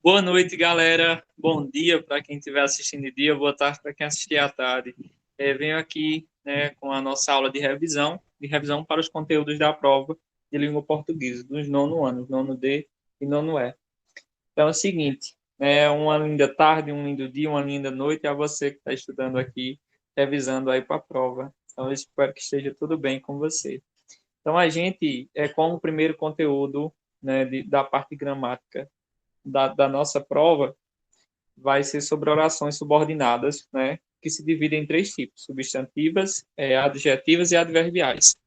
Boa noite, galera. Bom dia para quem estiver assistindo de dia, boa tarde para quem assistir à tarde. Venho aqui, né, com a nossa aula de revisão para os conteúdos da prova de língua portuguesa, dos nono anos, nono D e nono E. Então é o seguinte, uma linda tarde, um lindo dia, uma linda noite a você que está estudando aqui, revisando aí para a prova. Então eu espero que esteja tudo bem com você. Então a gente, como primeiro conteúdo, né, da parte gramática, da nossa prova vai ser sobre orações subordinadas, né, que se dividem em três tipos: substantivas, adjetivas e adverbiais.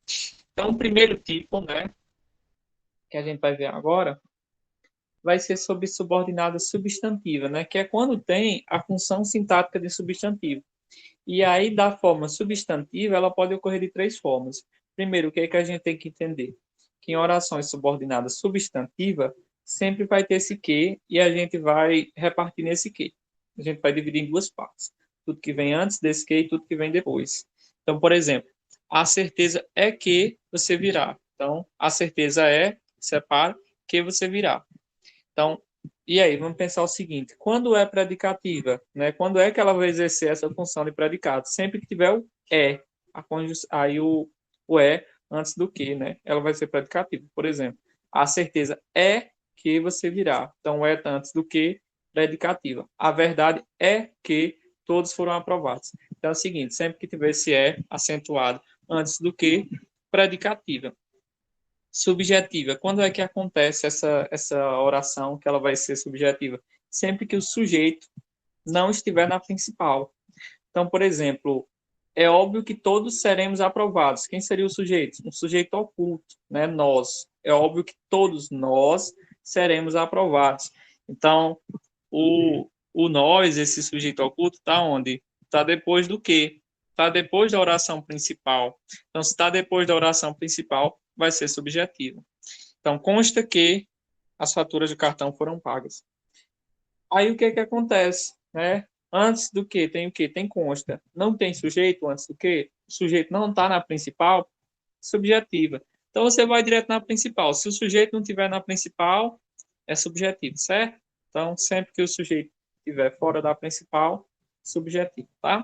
Então, o primeiro tipo, né, que a gente vai ver agora, vai ser sobre subordinada substantiva, né, que é quando tem a função sintática de substantivo. E aí, da forma substantiva, ela pode ocorrer de três formas. Primeiro, o que é que a gente tem que entender? Que em orações subordinadas substantiva, sempre vai ter esse que e a gente vai repartir nesse que. A gente vai dividir em duas partes. Tudo que vem antes desse que e tudo que vem depois. Então, por exemplo, a certeza é que você virá. Então, a certeza é, separa, que você virá. Então, e aí, vamos pensar o seguinte: quando é predicativa, né? Quando é que ela vai exercer essa função de predicado? Sempre que tiver o é, aí o é antes do que, né? Ela vai ser predicativa. Por exemplo, a certeza é que você virá. Então, o é tá antes do que, predicativa. A verdade é que todos foram aprovados. Então, é o seguinte: sempre que tiver esse é acentuado antes do que, predicativa. Subjetiva. Quando é que acontece essa oração que ela vai ser subjetiva? Sempre que o sujeito não estiver na principal. Então, por exemplo, é óbvio que todos seremos aprovados. Quem seria o sujeito? Um sujeito oculto, né? Nós. É óbvio que todos nós seremos aprovados. Então, o nós, esse sujeito oculto, está onde? Está depois do quê? Está depois da oração principal. Então, se está depois da oração principal, vai ser subjetivo. Então, consta que as faturas do cartão foram pagas. Aí, o que que acontece? Né? Antes do que, tem o que? Tem consta. Não tem sujeito antes do que? O sujeito não está na principal, subjetiva. Então, você vai direto na principal. Se o sujeito não estiver na principal, é subjetivo, certo? Então, sempre que o sujeito estiver fora da principal, subjetivo, tá?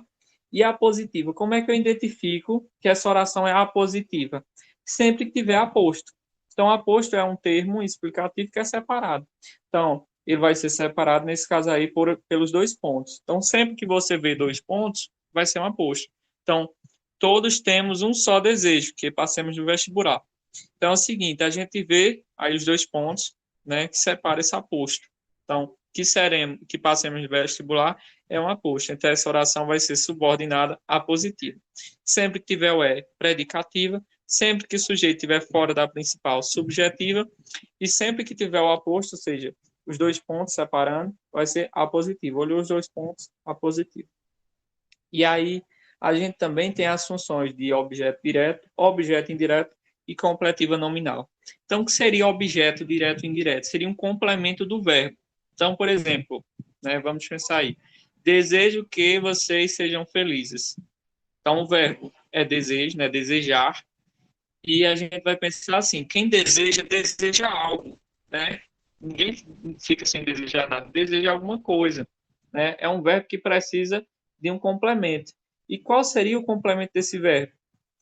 E a positiva, como é que eu identifico que essa oração é apositiva? Sempre que tiver aposto. Então, aposto é um termo explicativo que é separado. Então, ele vai ser separado, nesse caso aí, pelos dois pontos. Então, sempre que você vê dois pontos, vai ser um aposto. Então, todos temos um só desejo, que passemos no vestibular. Então, é o seguinte, a gente vê aí os dois pontos, né, que separa esse aposto. Então, que passemos no vestibular é um aposto. Então, essa oração vai ser subordinada a positiva. Sempre que tiver o é, predicativa. Sempre que o sujeito estiver fora da principal, subjetiva. E sempre que tiver o aposto, ou seja, os dois pontos separando, vai ser apositivo. Olhou os dois pontos, apositivo. E aí, a gente também tem as funções de objeto direto, objeto indireto e completiva nominal. Então, o que seria objeto direto e indireto? Seria um complemento do verbo. Então, por exemplo, né, vamos pensar aí. Desejo que vocês sejam felizes. Então, o verbo é desejo, né, desejar. E a gente vai pensar assim: quem deseja, deseja algo, né? Ninguém fica sem desejar nada, deseja alguma coisa, né? É um verbo que precisa de um complemento. E qual seria o complemento desse verbo?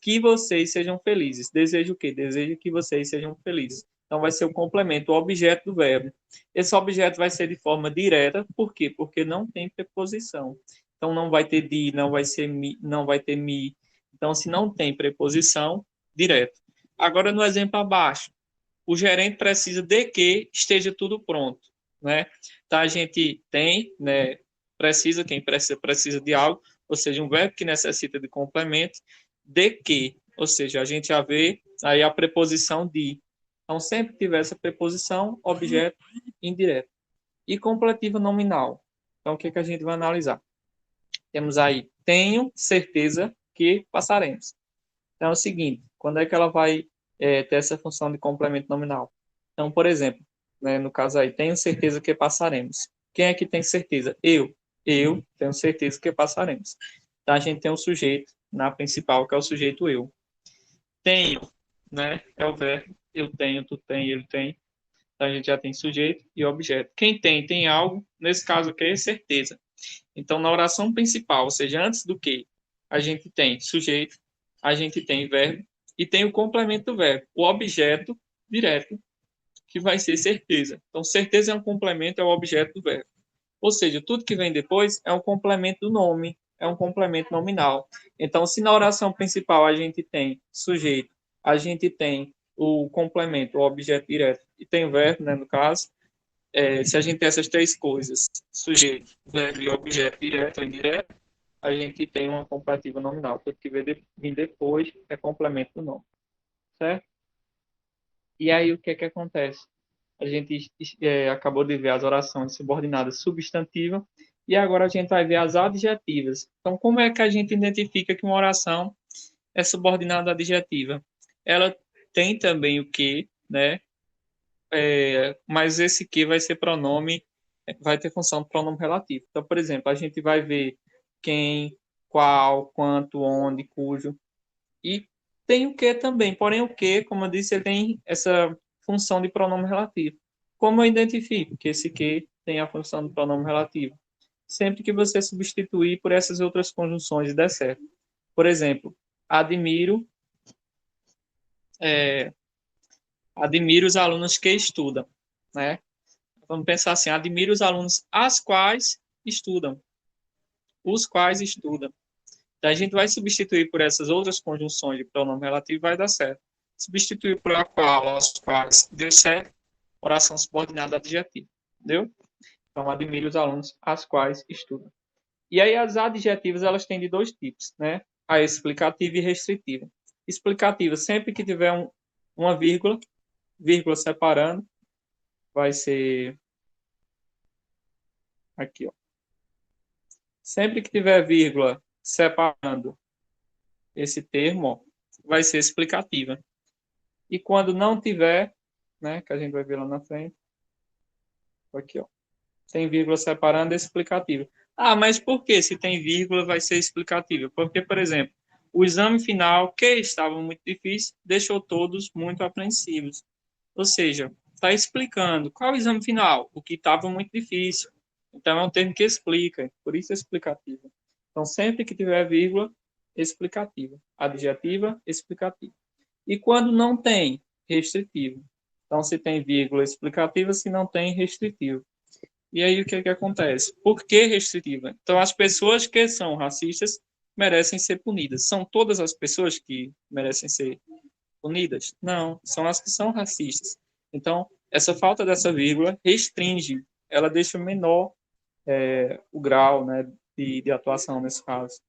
Que vocês sejam felizes. Desejo o quê? Desejo que vocês sejam felizes. Então vai ser o complemento, o objeto do verbo. Esse objeto vai ser de forma direta, por quê? Porque não tem preposição. Então não vai ter de, não vai ser mi, não vai ter mi. Então se não tem preposição, direto. Agora no exemplo abaixo, o gerente precisa de que esteja tudo pronto, né? Então a gente tem, né, precisa, quem precisa de algo, ou seja, um verbo que necessita de complemento, de que, ou seja, a gente já vê aí a preposição de. Então sempre que tiver essa preposição, objeto indireto. E completiva nominal. Então o que que a gente vai analisar? Temos aí tenho certeza que passaremos. Então é o seguinte, quando é que ela vai ter essa função de complemento nominal? Então, por exemplo, né, no caso aí, tenho certeza que passaremos. Quem é que tem certeza? Eu. Eu tenho certeza que passaremos. Então, a gente tem um sujeito na principal, que é o sujeito eu. Tenho, né, é o verbo. Eu tenho, tu tem, ele tem. Então, a gente já tem sujeito e objeto. Quem tem algo, nesse caso aqui é certeza. Então, na oração principal, ou seja, antes do que, a gente tem sujeito, a gente tem verbo e tem o complemento do verbo, o objeto direto, que vai ser certeza. Então, certeza é um complemento ao objeto do verbo. Ou seja, tudo que vem depois é um complemento do nome, é um complemento nominal. Então, se na oração principal a gente tem sujeito, a gente tem o complemento, o objeto direto, e tem o verbo, né, no caso, se a gente tem essas três coisas, sujeito, verbo e objeto direto ou indireto, a gente tem uma comparativa nominal. Tudo que vem depois é complemento do nome, certo? E aí, o que é que acontece? A gente acabou de ver as orações subordinadas substantivas e agora a gente vai ver as adjetivas. Então, como é que a gente identifica que uma oração é subordinada adjetiva? Ela tem também o que, né? Mas esse que vai ser pronome, vai ter função de pronome relativo. Então, por exemplo, a gente vai ver quem, qual, quanto, onde, cujo. E tem o que também, porém o que, como eu disse, ele tem essa função de pronome relativo. Como eu identifico que esse que tem a função de pronome relativo? Sempre que você substituir por essas outras conjunções e der certo. Por exemplo, admiro, é, admiro os alunos que estudam, né? Vamos pensar assim, admiro os alunos as quais estudam, os quais estudam. Então, a gente vai substituir por essas outras conjunções de pronome relativo e vai dar certo. Substituir por a qual, as quais, deu certo, oração subordinada adjetiva. Entendeu? Então, admiro os alunos as quais estudam. E aí, as adjetivas, elas têm de dois tipos, né? A explicativa e restritiva. Explicativa, sempre que tiver uma vírgula separando, vai ser aqui, ó. Sempre que tiver vírgula separando esse termo, ó, vai ser explicativa. E quando não tiver, né, que a gente vai ver lá na frente, aqui, ó, tem vírgula separando, é explicativa. Ah, mas por que se tem vírgula vai ser explicativa? Porque, por exemplo, o exame final, que estava muito difícil, deixou todos muito apreensivos. Ou seja, está explicando qual é o exame final, o que estava muito difícil. Então, é um termo que explica, por isso é explicativa. Então, sempre que tiver vírgula, explicativa. Adjetiva, explicativa. E quando não tem, restritivo. Então, se tem vírgula, explicativa, se não tem, restritivo. E aí, o que é que acontece? Por que restritiva? Então, as pessoas que são racistas merecem ser punidas. São todas as pessoas que merecem ser punidas? Não, são as que são racistas. Então, essa falta dessa vírgula restringe, ela deixa menor o grau, né, de atuação nesse caso.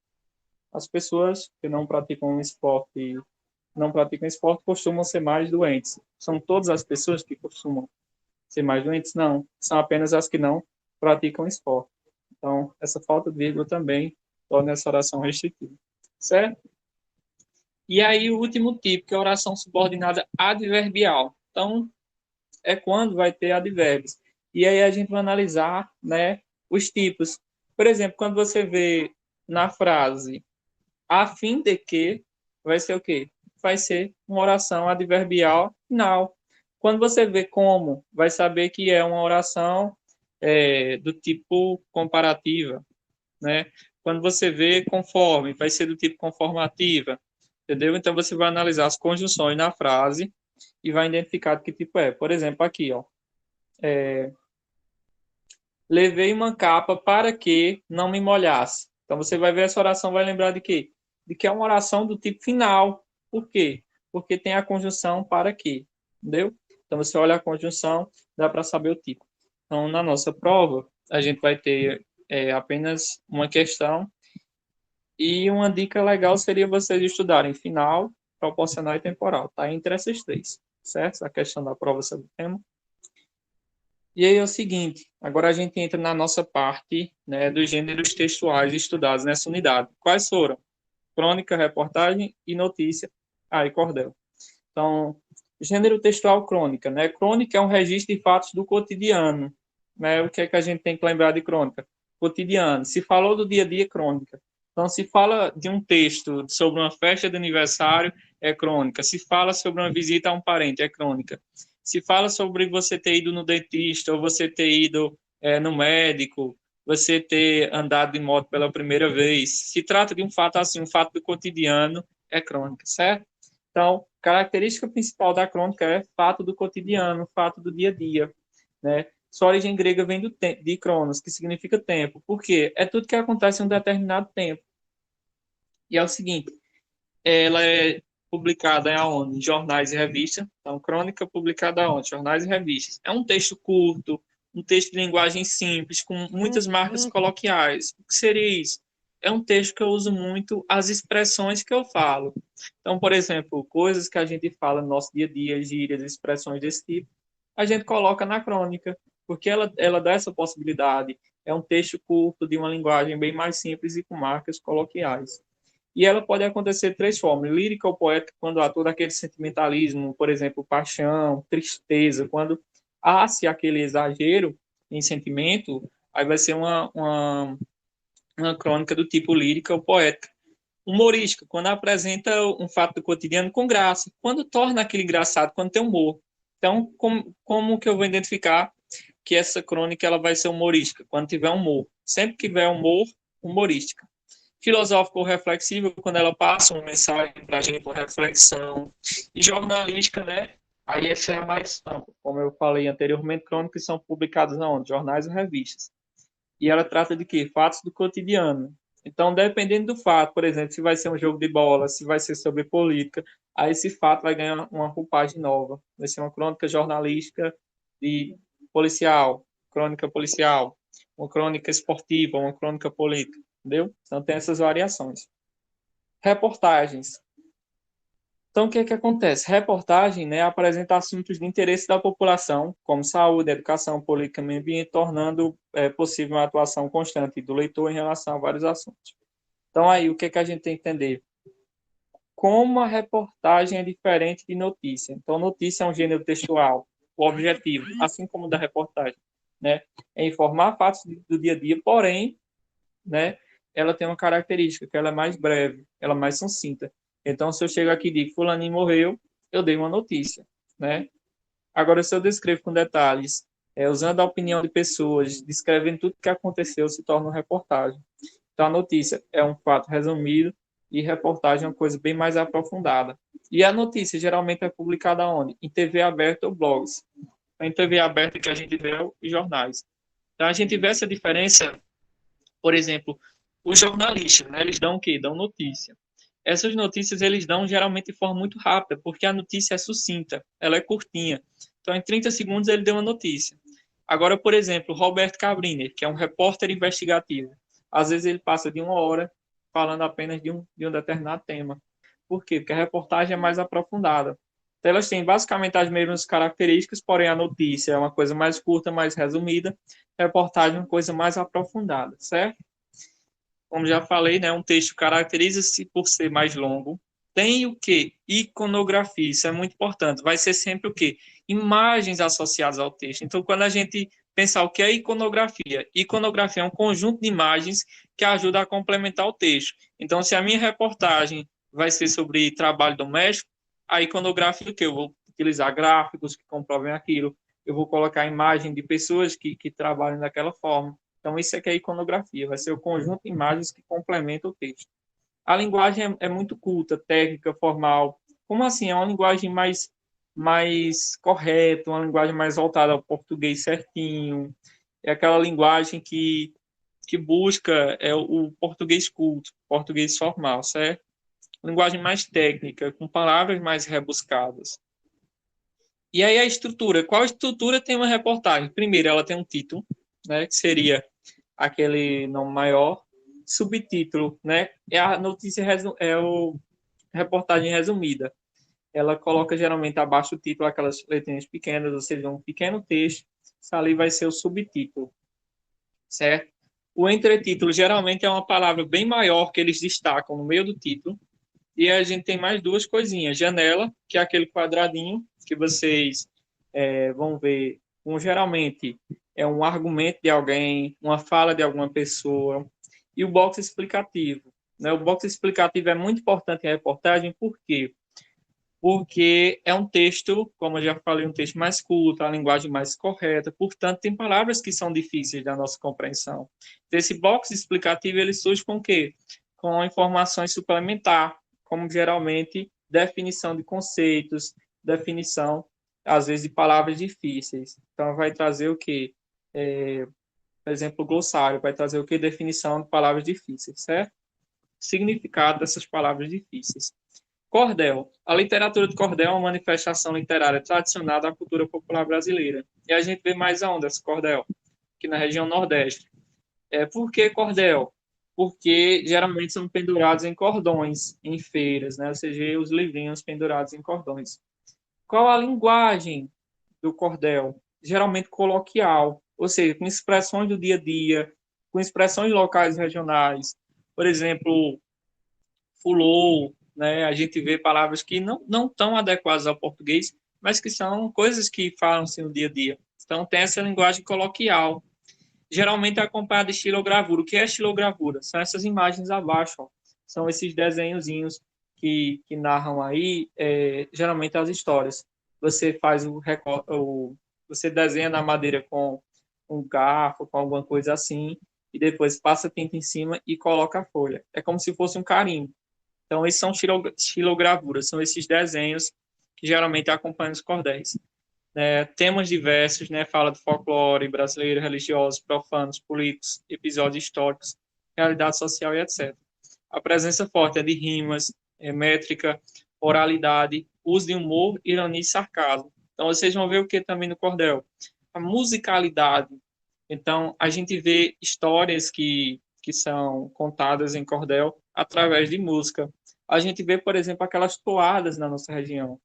As pessoas que não praticam esporte costumam ser mais doentes. São todas as pessoas que costumam ser mais doentes? Não, são apenas as que não praticam esporte. Então, essa falta de vírgula também torna essa oração restritiva, certo? E aí, o último tipo, que é a oração subordinada adverbial. Então, é quando vai ter advérbios. E aí a gente vai analisar, né, os tipos. Por exemplo, quando você vê na frase a fim de que, vai ser o quê? Vai ser uma oração adverbial final. Quando você vê como, vai saber que é uma oração do tipo comparativa, né? Quando você vê conforme, vai ser do tipo conformativa, entendeu? Então você vai analisar as conjunções na frase e vai identificar de que tipo é. Por exemplo, aqui, ó. Levei uma capa para que não me molhasse. Então você vai ver essa oração, vai lembrar de quê? De que é uma oração do tipo final. Por quê? Porque tem a conjunção para que, entendeu? Então você olha a conjunção, dá para saber o tipo. Então na nossa prova, a gente vai ter apenas uma questão e uma dica legal seria vocês estudarem final, proporcional e temporal, tá? Entre essas três, certo? A questão da prova sobre o tema. E aí é o seguinte, agora a gente entra na nossa parte, né, dos gêneros textuais estudados nessa unidade. Quais foram? Crônica, reportagem e notícia. E cordel. Então, gênero textual crônica, né? Crônica é um registro de fatos do cotidiano, né? O que é que a gente tem que lembrar de crônica? Cotidiano. Se falou do dia a dia, crônica. Então, se fala de um texto sobre uma festa de aniversário, é crônica. Se fala sobre uma visita a um parente, é crônica. Se fala sobre você ter ido no dentista, ou você ter ido no médico, você ter andado de moto pela primeira vez, se trata de um fato assim, um fato do cotidiano, é crônica, certo? Então, característica principal da crônica é fato do cotidiano, fato do dia a dia, né? Sua origem grega vem de cronos, que significa tempo. Por quê? É tudo que acontece em um determinado tempo. E é o seguinte, ela é publicada aonde? Em jornais e revistas. Então, crônica publicada aonde? Jornais e revistas. É um texto curto, um texto de linguagem simples, com muitas marcas coloquiais. O que seria isso? É um texto que eu uso muito as expressões que eu falo. Então, por exemplo, coisas que a gente fala no nosso dia a dia, gírias, expressões desse tipo, a gente coloca na crônica, porque ela dá essa possibilidade. É um texto curto, de uma linguagem bem mais simples e com marcas coloquiais. E ela pode acontecer de três formas: lírica ou poética, quando há todo aquele sentimentalismo, por exemplo, paixão, tristeza, quando há-se aquele exagero em sentimento, aí vai ser uma crônica do tipo lírica ou poética. Humorística, quando apresenta um fato do cotidiano com graça, quando torna aquele engraçado, quando tem humor. Então, como que eu vou identificar que essa crônica ela vai ser humorística? Quando tiver humor. Sempre que tiver humor, humorística. Filosófica ou reflexiva, quando ela passa uma mensagem para a gente, uma reflexão. E jornalística, né? Aí essa é a mais ampla. Como eu falei anteriormente, crônicas são publicadas onde? Jornais e revistas. E ela trata de quê? Fatos do cotidiano. Então, dependendo do fato, por exemplo, se vai ser um jogo de bola, se vai ser sobre política, aí esse fato vai ganhar uma roupagem nova. Vai ser uma crônica jornalística de policial, crônica policial, uma crônica esportiva, uma crônica política, entendeu? Então, tem essas variações. Reportagens. Então, o que é que acontece? Reportagem, né, apresenta assuntos de interesse da população, como saúde, educação, política, meio ambiente, tornando possível uma atuação constante do leitor em relação a vários assuntos. Então, aí, o que é que a gente tem que entender? Como a reportagem é diferente de notícia. Então, notícia é um gênero textual, o objetivo, assim como o da reportagem, né, é informar fatos do dia a dia, porém, né, ela tem uma característica, que ela é mais breve, ela é mais sucinta. Então, se eu chego aqui e digo fulaninho morreu, eu dei uma notícia, né? Agora, se eu descrevo com detalhes, usando a opinião de pessoas, descrevendo tudo o que aconteceu, se torna uma reportagem. Então, a notícia é um fato resumido e reportagem é uma coisa bem mais aprofundada. E a notícia geralmente é publicada onde? Em TV aberta ou blogs. Em TV aberta que a gente vê os jornais. Então, a gente vê essa diferença, por exemplo, os jornalistas, né, eles dão o quê? Dão notícia. Essas notícias eles dão geralmente de forma muito rápida, porque a notícia é sucinta, ela é curtinha. Então, em 30 segundos ele deu uma notícia. Agora, por exemplo, Roberto Cabrini, que é um repórter investigativo, às vezes ele passa de uma hora falando apenas de um determinado tema. Por quê? Porque a reportagem é mais aprofundada. Então, elas têm basicamente as mesmas características, porém a notícia é uma coisa mais curta, mais resumida, a reportagem é uma coisa mais aprofundada, certo? Como já falei, né, um texto caracteriza-se por ser mais longo. Tem o quê? Iconografia, isso é muito importante. Vai ser sempre o quê? Imagens associadas ao texto. Então, quando a gente pensar o que é iconografia, iconografia é um conjunto de imagens que ajuda a complementar o texto. Então, se a minha reportagem vai ser sobre trabalho doméstico, a iconografia o quê? Eu vou utilizar gráficos que comprovem aquilo, eu vou colocar imagem de pessoas que trabalham daquela forma. Então, isso aqui é a iconografia, vai ser o conjunto de imagens que complementa o texto. A linguagem é muito culta, técnica, formal. Como assim? É uma linguagem mais correta, uma linguagem mais voltada ao português certinho. É aquela linguagem que busca o português culto, português formal, certo? Linguagem mais técnica, com palavras mais rebuscadas. E aí a estrutura. Qual estrutura tem uma reportagem? Primeiro, ela tem um título, né, que seria aquele nome maior, subtítulo, né? É a notícia, é o reportagem resumida. Ela coloca geralmente abaixo do título aquelas letrinhas pequenas, ou seja, um pequeno texto. Isso ali vai ser o subtítulo, certo? O entretítulo geralmente é uma palavra bem maior que eles destacam no meio do título. E a gente tem mais duas coisinhas. Janela, que é aquele quadradinho que vocês vão ver, geralmente é um argumento de alguém, uma fala de alguma pessoa, e o box explicativo. Né? O box explicativo é muito importante em reportagem, por quê? porque é um texto, como eu já falei, um texto mais culto, a linguagem mais correta, portanto, tem palavras que são difíceis da nossa compreensão. Então, esse box explicativo, ele surge com o quê? Com informações suplementares, como geralmente definição de conceitos, definição, às vezes, de palavras difíceis. Então, vai trazer o quê? Por exemplo, o glossário vai trazer o quê? Definição de palavras difíceis, certo? Significado dessas palavras difíceis. Cordel. A literatura de cordel é uma manifestação literária tradicional da cultura popular brasileira. E a gente vê mais aonde esse cordel? Aqui na região Nordeste. Por que cordel? Porque geralmente são pendurados em cordões, em feiras, né? Ou seja, os livrinhos pendurados em cordões. Qual a linguagem do cordel? Geralmente coloquial, ou seja, com expressões do dia a dia, com expressões locais e regionais. Por exemplo, fulou, né? A gente vê palavras que não tão adequadas ao português, mas que são coisas que falam-se no dia a dia. Então, tem essa linguagem coloquial. Geralmente é acompanhada de estilogravura. O que é estilogravura? São essas imagens abaixo, ó. São esses desenhozinhos que narram aí, geralmente, as histórias. Você faz você desenha na madeira com um garfo, com alguma coisa assim, e depois passa tinta em cima e coloca a folha. É como se fosse um carimbo. Então, esses são xilogravuras, são esses desenhos que geralmente acompanham os cordéis. Temas diversos, né, fala do folclore brasileiro, religiosos, profanos, políticos, episódios históricos, realidade social e etc. A presença forte é de rimas, métrica, oralidade, uso de humor, ironia e sarcasmo. Então, vocês vão ver o que também no cordel? A musicalidade. Então, a gente vê histórias que são contadas em cordel através de música. A gente vê, por exemplo, aquelas toadas na nossa região.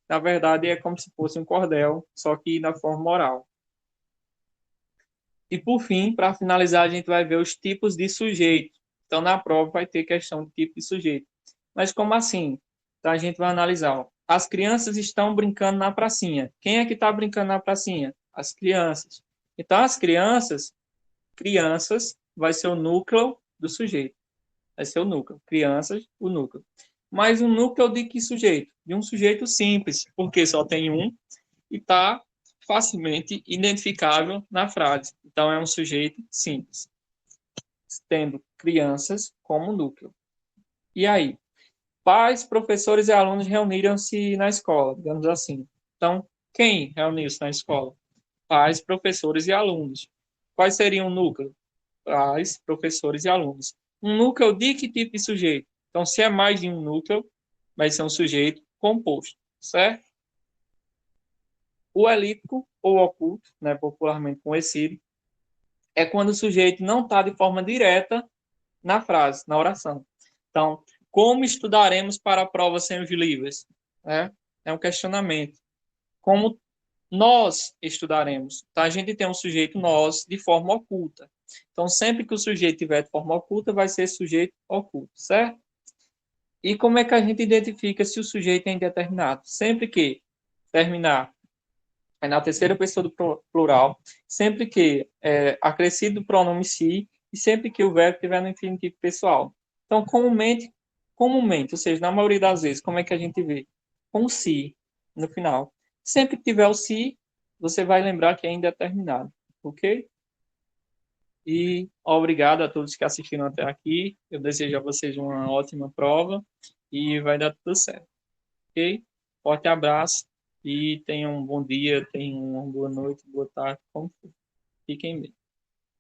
Na verdade, é como se fosse um cordel, só que na forma oral. E, por fim, para finalizar, a gente vai ver os tipos de sujeito. Então, na prova vai ter questão de tipo de sujeito. Mas como assim? Então, a gente vai analisar. Ó. As crianças estão brincando na pracinha. Quem é que está brincando na pracinha? As crianças. Então, as crianças vai ser o núcleo do sujeito. Vai ser o núcleo. Crianças, o núcleo. Mas um núcleo de que sujeito? De um sujeito simples, porque só tem um e está facilmente identificável na frase. Então, é um sujeito simples, tendo crianças como núcleo. E aí? Pais, professores e alunos reuniram-se na escola, digamos assim. Então, quem reuniu-se na escola? Pais, professores e alunos. Quais seriam o núcleo? Pais, professores e alunos. Um núcleo de que tipo de sujeito? Então, se é mais de um núcleo, vai ser um sujeito composto, certo? O elíptico ou oculto, né, popularmente conhecido, é quando o sujeito não está de forma direta na frase, na oração. Então, como estudaremos para a prova sem os livros? É um questionamento. Como nós estudaremos? Então, a gente tem um sujeito nós de forma oculta. Então, sempre que o sujeito tiver de forma oculta, vai ser sujeito oculto, certo? E como é que a gente identifica se o sujeito é indeterminado? Sempre que terminar na terceira pessoa do plural, sempre que acrescido o pronome se e sempre que o verbo estiver no infinitivo pessoal. Então, comumente, ou seja, na maioria das vezes, como é que a gente vê? Com o se no final. Sempre que tiver o se, você vai lembrar que é indeterminado, ok? E obrigado a todos que assistiram até aqui. Eu desejo a vocês uma ótima prova e vai dar tudo certo, ok? Forte abraço e tenham um bom dia, tenham uma boa noite, boa tarde, como for. Fiquem bem.